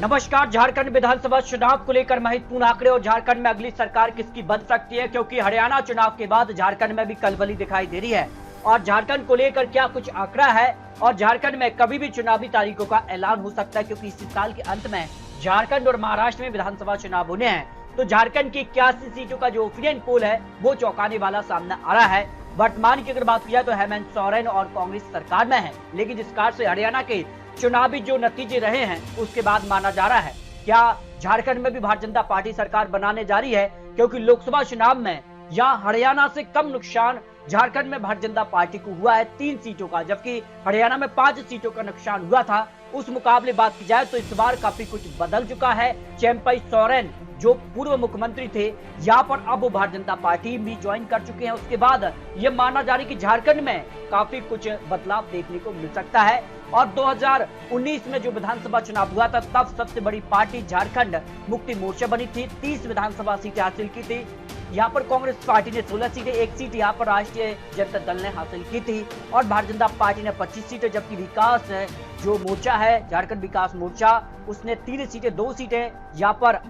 नमस्कार। झारखंड विधानसभा चुनाव को लेकर महत्वपूर्ण आंकड़े और झारखंड में अगली सरकार किसकी बन सकती है, क्योंकि हरियाणा चुनाव के बाद झारखंड में भी कलबली दिखाई दे रही है और झारखंड को लेकर क्या कुछ आंकड़ा है और झारखंड में कभी भी चुनावी तारीखों का ऐलान हो सकता है, क्योंकि इस साल के अंत में झारखंड और महाराष्ट्र में विधानसभा चुनाव होने हैं। तो झारखंड की 81 सीटों का जो ओपिनियन पोल है वो चौंकाने वाला सामने आ रहा है। वर्तमान की अगर बात की जाए तो हेमंत सोरेन और कांग्रेस सरकार में है, लेकिन जिस कार से हरियाणा के चुनावी जो नतीजे रहे हैं उसके बाद माना जा रहा है क्या झारखंड में भी भारतीय जनता पार्टी सरकार बनाने जा रही है, क्योंकि लोकसभा चुनाव में या हरियाणा से कम नुकसान झारखंड में भारतीय जनता पार्टी को हुआ है 3 सीटों का, जबकि हरियाणा में 5 सीटों का नुकसान हुआ था। उस मुकाबले बात की जाए तो इस बार काफी कुछ बदल चुका है। चंपई सोरेन जो पूर्व मुख्यमंत्री थे यहाँ पर अब वो भारतीय जनता पार्टी भी ज्वाइन कर चुके हैं। उसके बाद ये माना जा रहा है कि झारखंड में काफी कुछ बदलाव देखने को मिल सकता है। और 2019 में जो विधानसभा चुनाव हुआ था तब सबसे बड़ी पार्टी झारखंड मुक्ति मोर्चा बनी थी, 30 विधानसभा सीटें हासिल की थी। यहाँ पर कांग्रेस पार्टी ने 16 सीटें, 1 सीट यहाँ पर राष्ट्रीय जनता दल ने हासिल की थी और भारतीय जनता पार्टी ने 25 सीटें, जबकि विकास जो मोर्चा है झारखंड विकास मोर्चा उसने 3 सीटें, 2 सीटें यहाँ पर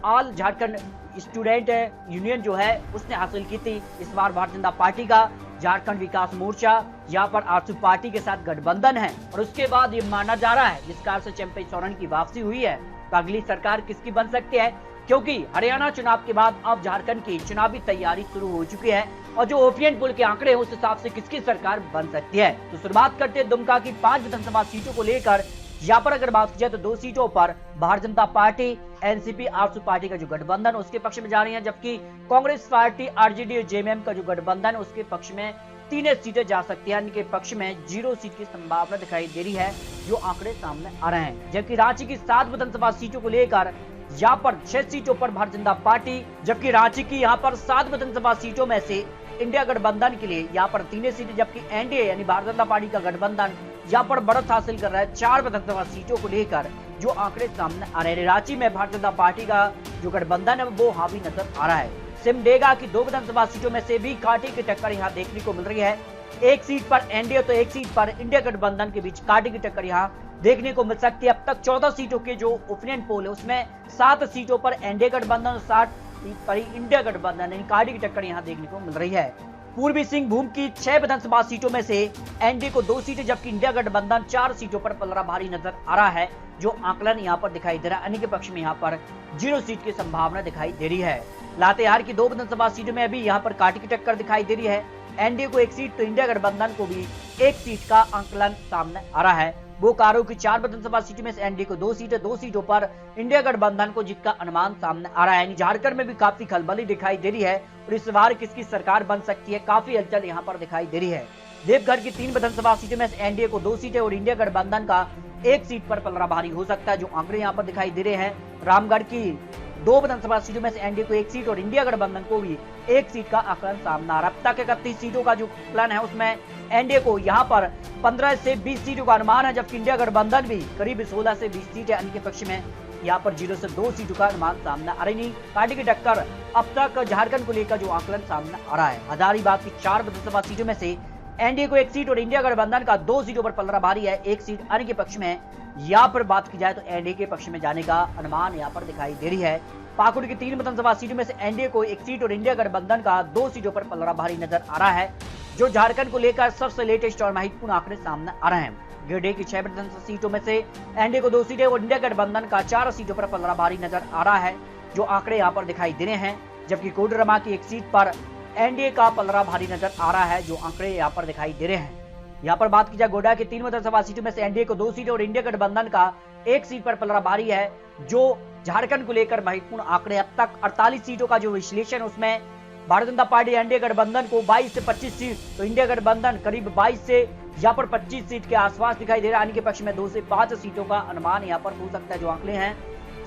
ऑल झारखंड स्टूडेंट यूनियन जो है उसने हासिल की थी। इस बार भारतीय जनता पार्टी का झारखंड विकास मोर्चा यहाँ पर आजसू पार्टी के साथ गठबंधन है और उसके बाद ये माना जा रहा है जिस कार से चंपई सोरेन की वापसी हुई है तो अगली सरकार किसकी बन सकती है, क्योंकि हरियाणा चुनाव के बाद अब झारखंड की चुनावी तैयारी शुरू हो चुकी है और जो ओपिनियन पोल के आंकड़े हैं उस हिसाब से किसकी सरकार बन सकती है। तो शुरुआत करते हैं दुमका की 5 विधानसभा सीटों को लेकर। यहाँ पर अगर बात की जाए तो 2 सीटों पर Bharatiya Janata party NCP AJSU party का जो गठबंधन उसके पक्ष में जा रही है, जबकि कांग्रेस पार्टी आरजेडी और जेएमएम का जो गठबंधन उसके पक्ष में 3 सीटें जा सकती है, इनके पक्ष में 0 सीट की संभावना दिखाई दे रही है जो आंकड़े सामने आ रहे हैं। जबकि रांची की 7 विधानसभा सीटों को लेकर यहाँ पर 6 सीटों पर भारतीय जनता पार्टी, जबकि रांची की यहाँ पर 7 विधानसभा सीटों में से इंडिया गठबंधन के लिए यहाँ पर 3 सीटें, जबकि एनडीए यानी भारतीय जनता पार्टी का गठबंधन यहाँ पर बढ़त हासिल कर रहा है 4 विधानसभा सीटों को लेकर जो आंकड़े सामने आ रहे हैं। रांची में भारतीय जनता पार्टी का जो गठबंधन है वो हावी नजर आ रहा है। सिमडेगा की 2 विधानसभा सीटों में से भी कांटे की टक्कर यहाँ देखने को मिल रही है। 1 सीट पर एनडीए तो 1 सीट पर इंडिया गठबंधन के बीच कांटे की टक्कर यहाँ देखने को मिल सकती है। अब तक 14 सीटों के जो ओपिनियन पोल है उसमें 7 सीटों पर एनडीए गठबंधन और 7 सीट पर इंडिया गठबंधन कांटे की टक्कर यहाँ देखने को मिल रही है। पूर्वी सिंहभूम की 6 विधानसभा सीटों में से एनडीए को 2 सीटें, जबकि इंडिया गठबंधन 4 सीटों पर पलड़ा भारी नजर आ रहा है जो आंकलन यहाँ पर दिखाई दे रहा है। अन्य के पक्ष में यहाँ पर 0 सीट की संभावना दिखाई दे रही है। लातेहार की 2 विधानसभा सीटों में अभी यहाँ पर कांटे की टक्कर दिखाई दे रही है। एनडीए को 1 सीट तो इंडिया गठबंधन को भी 1 सीट का आंकलन सामने आ रहा है। बोकारो की 4 विधानसभा सीटों में से एनडीए को 2 सीटें, 2 सीटों पर इंडिया गठबंधन को जीत का अनुमान सामने आ रहा है। झारखंड में भी काफी खलबली दिखाई दे रही है और इस बार किसकी सरकार बन सकती है काफी हलचल यहाँ पर दिखाई दे रही है। देवघर की 3 विधानसभा सीटों में से एनडीए को 2 सीटें और इंडिया गठबंधन का 1 सीट पर पलड़ा भारी हो सकता है जो आंकड़े यहाँ पर दिखाई दे रहे हैं। रामगढ़ की 2 विधानसभा सीटों में से एनडीए को 1 सीट और इंडिया गठबंधन को भी 1 सीट का आकलन सामने आ रहा है। अब तक 31 सीटों का जो प्लान है उसमें एनडीए को यहाँ पर 15 से 20 सीटों का अनुमान है, जबकि इंडिया गठबंधन भी करीब 16 से 20 सीटें अन्य के पक्ष में यहाँ पर 0 से 2 सीटों का अनुमान सामने आ रही। पार्टी की टक्कर अब तक झारखंड को लेकर जो आकलन सामने आ रहा है। हजारीबाग की 4 विधानसभा सीटों में से एनडीए को 1 सीट और इंडिया गठबंधन का 2 सीटों पर पलड़ा भारी है, 1 सीट अन्य के पक्ष में। यहाँ पर बात की जाए तो एनडीए के पक्ष में जाने का अनुमान यहाँ पर दिखाई दे रही है। पाकुड़ की 3 विधानसभा सीटों में से एनडीए को 1 सीट और इंडिया गठबंधन का 2 सीटों पर पलड़ा भारी नजर आ रहा है जो झारखंड को लेकर सबसे लेटेस्ट और महत्वपूर्ण आंकड़े सामने आ रहे हैं। गिरिडीह की 6 विधानसभा सीटों में से एनडीए को 2 सीटें और इंडिया गठबंधन का 4 सीटों पर पलड़ा भारी नजर आ रहा है जो आंकड़े यहाँ पर दिखाई दे रहे हैं, जबकि कोडरमा की 1 सीट पर एनडीए का पलड़ा भारी नजर आ रहा है जो आंकड़े यहाँ पर दिखाई दे रहे हैं। यहाँ पर बात की जाए गोड्डा की 3 विधानसभा सीटों में से एनडीए को 2 सीटें और इंडिया गठबंधन का 1 सीट पर पलड़ा भारी है जो झारखंड को लेकर महत्वपूर्ण आंकड़े। अब तक 48 सीटों का जो विश्लेषण उसमें भारतीय जनता पार्टी एनडीए गठबंधन को 22 से 25 सीट तो इंडिया गठबंधन करीब 22 से यहाँ पर 25 सीट के आसपास दिखाई दे रहा है। अन्य के पक्ष में 2 से 5 सीटों का अनुमान यहाँ पर हो सकता है जो आंकड़े हैं।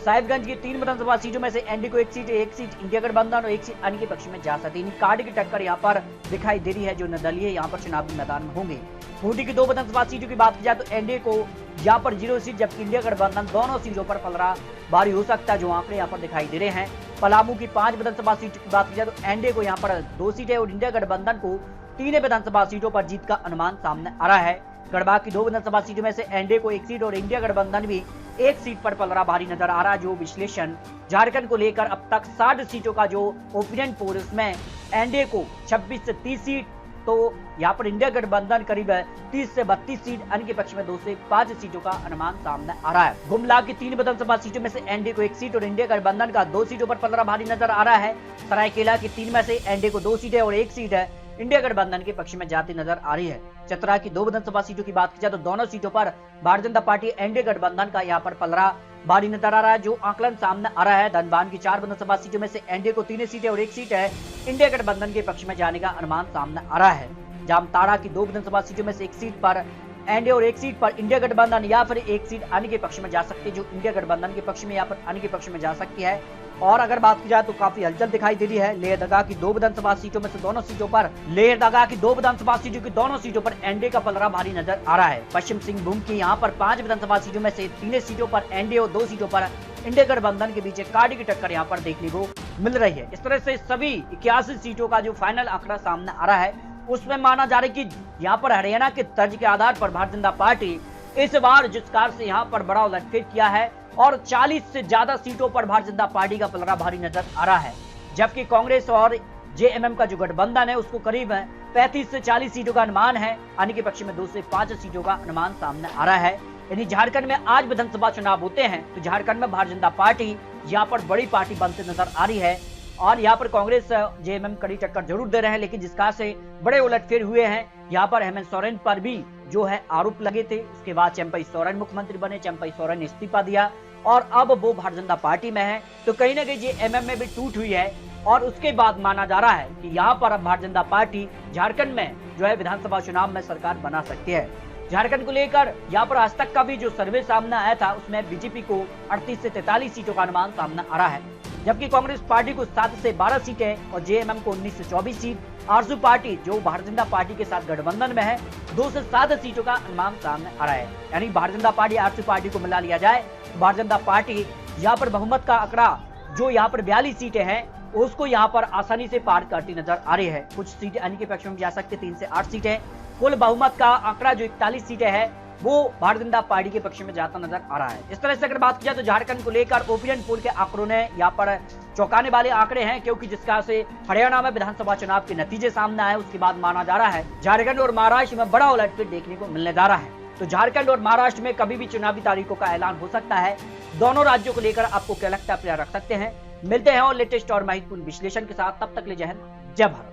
साहिबगंज की 3 विधानसभा सीटों में से एनडीए को 1 सीट इंडिया गठबंधन और 1 सीट अन्य के पक्ष में जा सकती है। कार्ड की टक्कर यहाँ पर दिखाई दे रही है जो निर्दलीय यहाँ पर चुनावी मैदान में होंगे। खूंटी की 2 विधानसभा सीटों की बात की जाए तो एनडीए को यहाँ पर 0 सीट, जबकि इंडिया गठबंधन दोनों सीटों पर पलड़ा भारी हो सकता है जो आंकड़े यहाँ पर दिखाई दे रहे हैं। पलामू की 5 विधानसभा सीटों की बात की जाए तो एनडीए को यहाँ पर 2 सीटें और इंडिया गठबंधन को 3 विधानसभा सीटों पर जीत का अनुमान सामने आ रहा है। गढ़वा की 2 विधानसभा सीटों में से एनडीए को 1 सीट और इंडिया गठबंधन भी एक सीट पर पलड़ा भारी नजर आ रहा है। जो विश्लेषण झारखंड को लेकर अब तक 60 सीटों का जो ओपिनियन पोल, उसमें एनडीए को 26 से 30 सीट, तो यहाँ पर इंडिया गठबंधन करीब 30 से 32 सीट, अन्य के पक्ष में 2 से 5 सीटों का अनुमान सामने आ रहा है। गुमला की 3 विधानसभा सीटों में से एनडीए को 1 सीट और इंडिया गठबंधन का 2 सीटों पर पलड़ा भारी नजर आ रहा है। सरायकेला की 3 में से एनडीए को 2 सीटें और 1 सीट है इंडिया गठबंधन के पक्ष में जाती नजर आ रही है। चतरा की 2 विधानसभा सीटों की बात की जाए तो दोनों सीटों पर भारतीय जनता पार्टी एनडीए गठबंधन का यहाँ पर पलड़ा भारी नजर आ रहा है। जो आंकलन सामने आ रहा है, धनबाद की 4 विधानसभा सीटों में से एनडीए को 3 सीटें और 1 सीट है इंडिया गठबंधन के पक्ष में जाने का अनुमान सामने आ रहा है। जामताड़ा की 2 विधानसभा सीटों में से 1 सीट पर एनडीए और 1 सीट पर इंडिया गठबंधन या फिर 1 सीट अन्य के पक्ष में जा सकती है, जो इंडिया गठबंधन के पक्ष में या फिर अन्य के पक्ष में जा सकती है। और अगर बात की जाए तो काफी हलचल दिखाई दे रही है। लेहदगा की 2 विधानसभा सीटों में से दोनों सीटों पर एनडीए का पलड़ा भारी नजर आ रहा है। पश्चिम सिंहभूम की यहाँ पर 5 विधानसभा सीटों में से 3 सीटों पर एनडीए और 2 सीटों पर इंडिया गठबंधन के बीच एक काड़ी की टक्कर यहाँ पर देखने को मिल रही है। इस तरह से सभी 81 सीटों का जो फाइनल आंकड़ा सामने आ रहा है, उसमें माना जा रहा है कि यहाँ पर हरियाणा के तर्ज के आधार पर भारतीय जनता पार्टी इस बार जिस कार से यहाँ पर बड़ा उलटफेर किया है और 40 से ज्यादा सीटों पर भारतीय जनता पार्टी का पलड़ा भारी नजर आ रहा है, जबकि कांग्रेस और जेएमएम का जो गठबंधन है उसको करीब 35 से 40 सीटों का अनुमान है। अन्य के पक्ष में 2 से 5 सीटों का अनुमान सामने आ रहा है। यानी झारखंड में आज विधानसभा चुनाव होते हैं तो झारखंड में भारतीय जनता पार्टी यहाँ पर बड़ी पार्टी बनते नजर आ रही है और यहाँ पर कांग्रेस जेएमएम कड़ी टक्कर जरूर दे रहे हैं, लेकिन जिस कार से बड़े उलटफेर हुए हैं, यहाँ पर हेमंत सोरेन पर भी जो है आरोप लगे थे। उसके बाद चंपई सोरेन मुख्यमंत्री बने, चंपई सोरेन ने इस्तीफा दिया और अब वो भारतीय जनता पार्टी में है, तो कहीं ना कहीं जेएमएम में भी टूट हुई है। और उसके बाद माना जा रहा है कि यहाँ पर अब भारतीय जनता पार्टी झारखंड में जो है विधानसभा चुनाव में सरकार बना सकती है। झारखंड को लेकर यहाँ पर आज तक का भी जो सर्वे सामने आया था, उसमें बीजेपी को 38 से 43 सीटों का अनुमान सामने आ रहा है, जबकि कांग्रेस पार्टी को 7 से 12 सीटें और जेएमएम को 19 से 24 सीट। आरजू पार्टी जो भारतीय जनता पार्टी के साथ गठबंधन में है, 2 से 7 सीटों का अनुमान सामने आ रहा है। यानी भारतीय जनता पार्टी आरजू पार्टी को मिला लिया जाए तो भारतीय जनता पार्टी यहाँ पर बहुमत का आंकड़ा जो यहाँ पर 42 सीटें हैं उसको यहाँ पर आसानी से पार करती नजर आ रही है। कुछ सीटें अन्य के पक्ष में जा सकती है, 3 से 8 सीटें। कुल बहुमत का आंकड़ा जो 41 सीटें है वो भारतीय जनता पार्टी के पक्ष में जाता नजर आ रहा है। इस तरह से अगर बात की जाए तो झारखंड को लेकर ओपिनियन पोल के आंकड़ों ने यहाँ पर चौंकाने वाले आंकड़े हैं, क्योंकि जिसका से हरियाणा में विधानसभा चुनाव के नतीजे सामने आए, उसके बाद माना जा रहा है झारखंड और महाराष्ट्र में बड़ा उलटफेर देखने को मिलने जा रहा है। तो झारखंड और महाराष्ट्र में कभी भी चुनावी तारीखों का ऐलान हो सकता है। दोनों राज्यों को लेकर आपको क्या लगता है, आप रख सकते हैं। मिलते हैं और लेटेस्ट और महत्वपूर्ण विश्लेषण के साथ, तब तक ले जय हिंद, जय भारत।